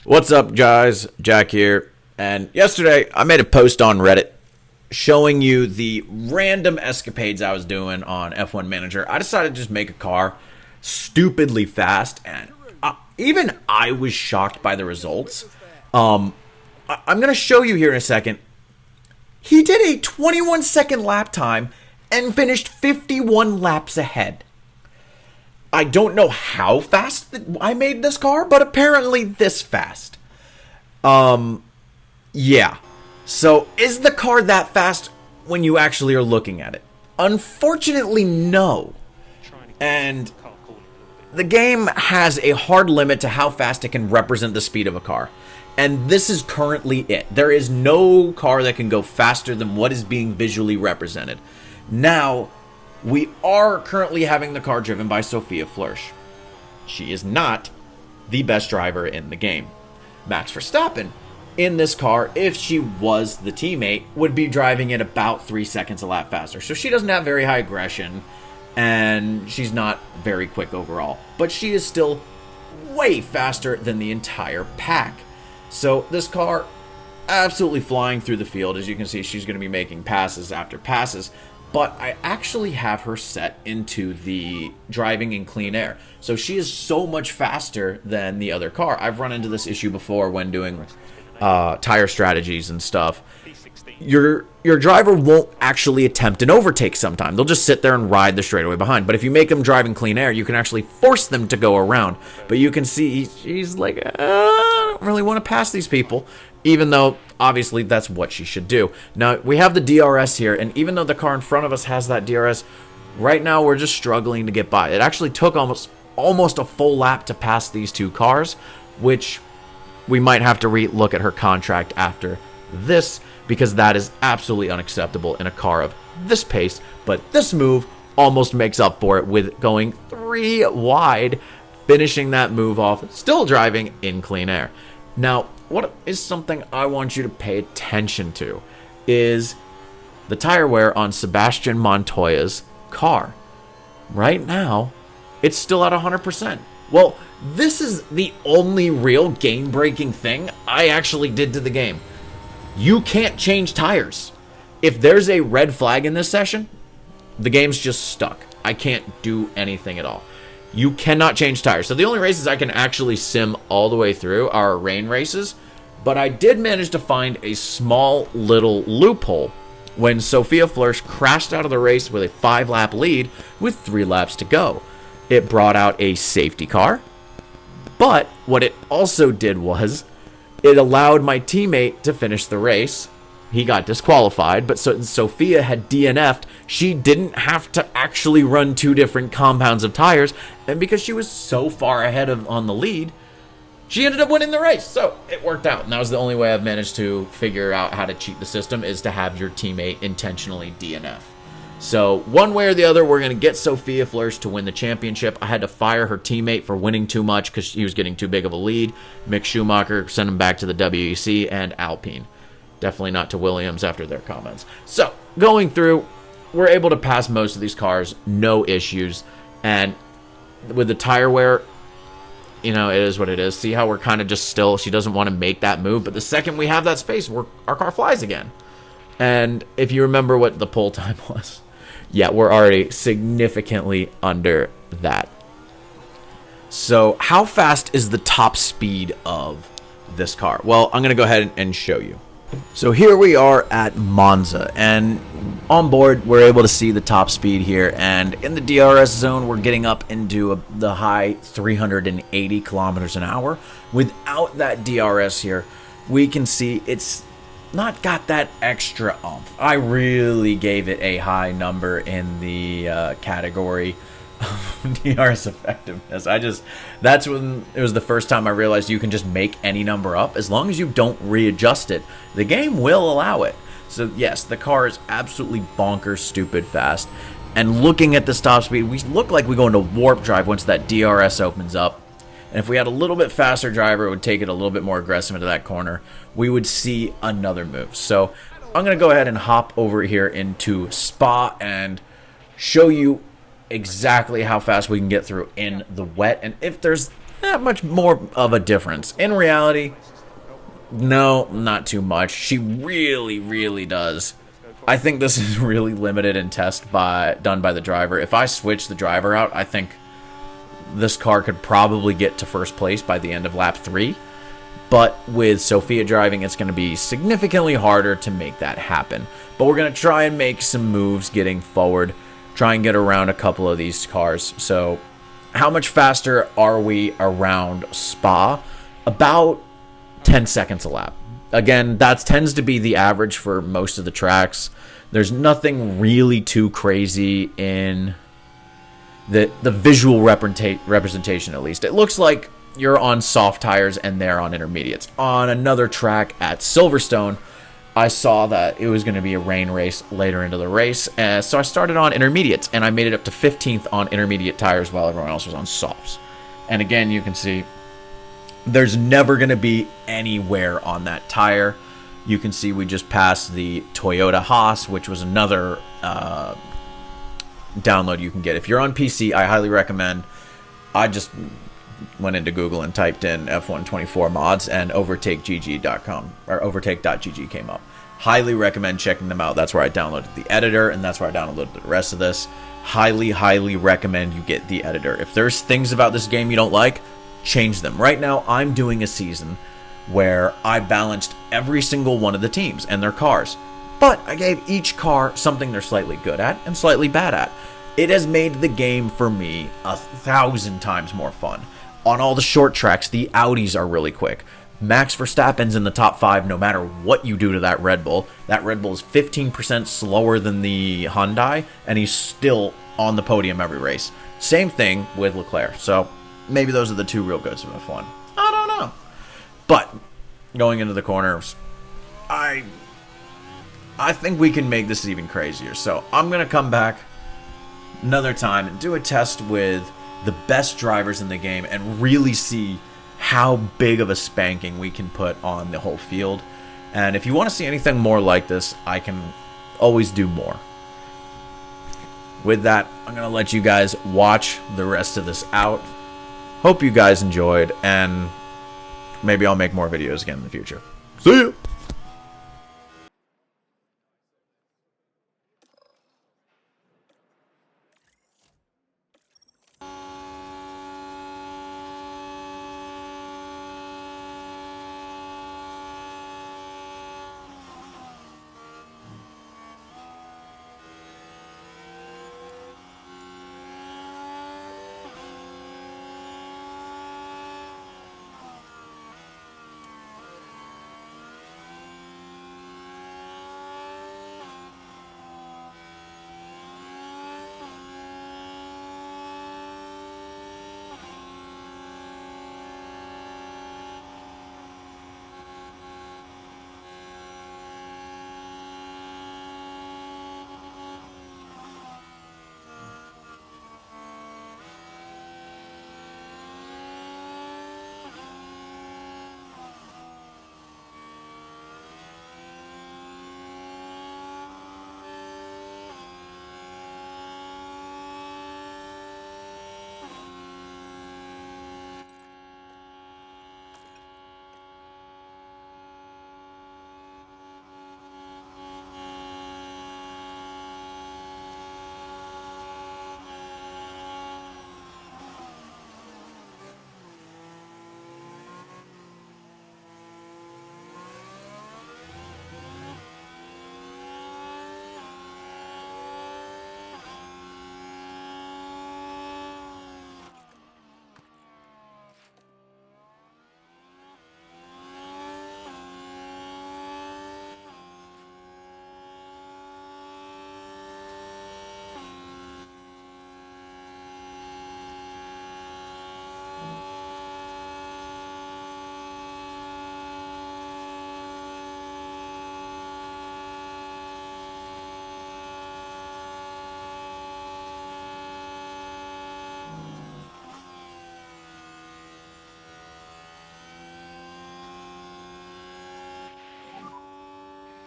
What's up, guys? Jack here. And yesterday, I made a post on Reddit showing you the random escapades I was doing on F1 Manager. I decided to just make a car stupidly fast, and even I was shocked by the results. I'm going to show you here in a second. He did a 21-second lap time and finished 51 laps ahead. I don't know how fast I made this car, but apparently this fast. Yeah. So, is the car that fast when you actually are looking at it? Unfortunately, no. And the game has a hard limit to how fast it can represent the speed of a car. And this is currently it. There is no car that can go faster than what is being visually represented. Now, we are currently having the car driven by Sophia Flörsch. She is not the best driver in the game. Max Verstappen, in this car, if she was the teammate, would be driving it about 3 seconds a lap faster. So she doesn't have very high aggression, and she's not very quick overall. But she is still way faster than the entire pack. So this car, absolutely flying through the field. As you can see, she's going to be making passes after passes. But I actually have her set into the driving in clean air. So she is so much faster than the other car. I've run into this issue before when doing tire strategies and stuff. Your driver won't actually attempt an overtake sometime. They'll just sit there and ride the straightaway behind. But if you make them drive in clean air, you can actually force them to go around. But you can see she's like, I don't really want to pass these people. Even though, obviously, that's what she should do. Now, we have the DRS here, and even though the car in front of us has that DRS, right now we're just struggling to get by. It actually took almost a full lap to pass these two cars, which we might have to re-look at her contract after this, because that is absolutely unacceptable in a car of this pace. But this move almost makes up for it with going 3 wide, finishing that move off, still driving in clean air. Now, what is something I want you to pay attention to is the tire wear on Sebastian Montoya's car. Right now, it's still at 100%. Well, this is the only real game-breaking thing I actually did to the game. You can't change tires. If there's a red flag in this session, the game's just stuck. I can't do anything at all. You cannot change tires. So the only races I can actually sim all the way through are rain races. But I did manage to find a small little loophole when Sophia Flörsch crashed out of the race with a 5-lap lead with 3 laps to go. It brought out a safety car. But what it also did was it allowed my teammate to finish the race. He got disqualified, but Sophia had DNF'd. She didn't have to actually run 2 different compounds of tires, and because she was so far ahead on the lead, she ended up winning the race. So it worked out, and that was the only way I've managed to figure out how to cheat the system, is to have your teammate intentionally DNF. So one way or the other, we're going to get Sophia Flörsch to win the championship. I had to fire her teammate for winning too much because he was getting too big of a lead. Mick Schumacher sent him back to the WEC, and Alpine. Definitely not to Williams after their comments. So, going through, we're able to pass most of these cars, no issues. And with the tire wear, you know, it is what it is. See how we're kind of just still, she doesn't want to make that move. But the second we have that space, our car flies again. And if you remember what the pole time was, yeah, we're already significantly under that. So, how fast is the top speed of this car? Well, I'm going to go ahead and show you. So here we are at Monza, and on board we're able to see the top speed here, and in the DRS zone we're getting up into the high 380 kilometers an hour. Without that DRS here, we can see it's not got that extra oomph. I really gave it a high number in the category of DRS effectiveness. That's when it was the first time I realized you can just make any number up. As long as you don't readjust it, the game will allow it. So yes, the car is absolutely bonkers stupid fast. And looking at the top speed, we look like we go into warp drive once that DRS opens up. And if we had a little bit faster driver, it would take it a little bit more aggressive into that corner, we would see another move. So I'm going to go ahead and hop over here into Spa and show you exactly how fast we can get through in the wet. And if there's Not much more of a difference. In reality, no, not too much. She really, really does. I think this is really limited in test done by the driver. If I switch the driver out, I think this car could probably get to first place by the end of lap 3. But with Sophia driving, it's going to be significantly harder to make that happen. But we're going to try and make some moves getting forward. Try and get around a couple of these cars. So how much faster are we around Spa? About 10 seconds a lap. Again, that tends to be the average for most of the tracks. There's nothing really too crazy in the visual representation, at least. It looks like you're on soft tires and they're on intermediates. On another track at Silverstone, I saw that it was going to be a rain race later into the race, so I started on intermediates, and I made it up to 15th on intermediate tires while everyone else was on softs. And again, you can see there's never going to be anywhere on that tire. You can see we just passed the Toyota Haas, which was another download you can get. If you're on PC, I highly recommend. I just went into Google and typed in F124 mods, and overtakegg.com or overtake.gg came up. Highly recommend checking them out. That's where I downloaded the editor, and that's where I downloaded the rest of this. Highly, highly recommend you get the editor. If there's things about this game you don't like, change them. Right now, I'm doing a season where I balanced every single one of the teams and their cars, but I gave each car something they're slightly good at and slightly bad at. It has made the game for me 1,000 times more fun. On all the short tracks, the Audis are really quick. Max Verstappen's in the top 5 no matter what you do to that Red Bull. That Red Bull is 15% slower than the Hyundai, and he's still on the podium every race. Same thing with Leclerc. So maybe those are the two real goods of F1. I don't know. But going into the corners, I think we can make this even crazier. So I'm going to come back another time and do a test with the best drivers in the game and really see how big of a spanking we can put on the whole field. And if you want to see anything more like this, I can always do more. With that, I'm going to let you guys watch the rest of this out. Hope you guys enjoyed, and maybe I'll make more videos again in the future. See ya!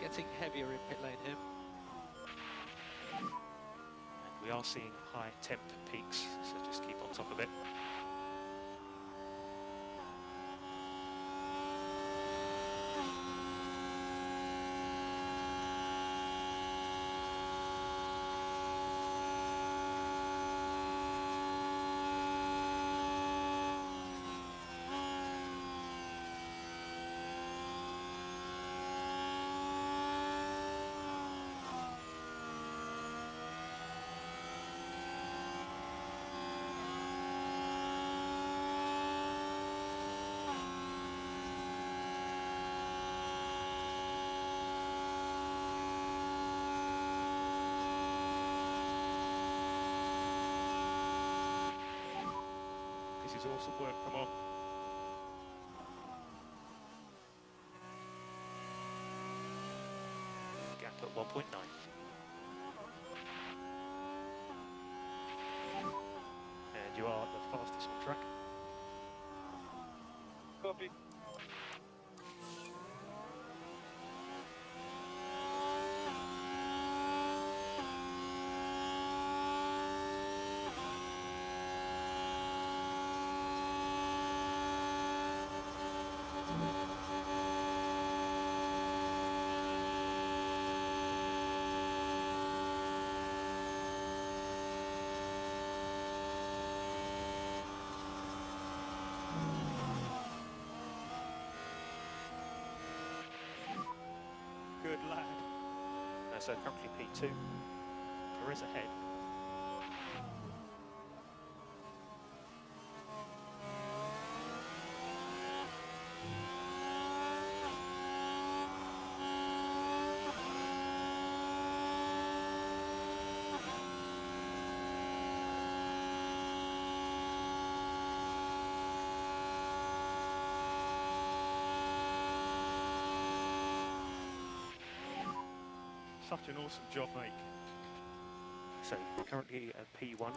Getting heavier in pit lane here. And we are seeing high temp peaks, so just keep on top of it. is awesome work, come on. Gap at 1.9. And you are the fastest on track. Copy. Good lad. So currently P2. Perez ahead. Such an awesome job, mate. So currently P1.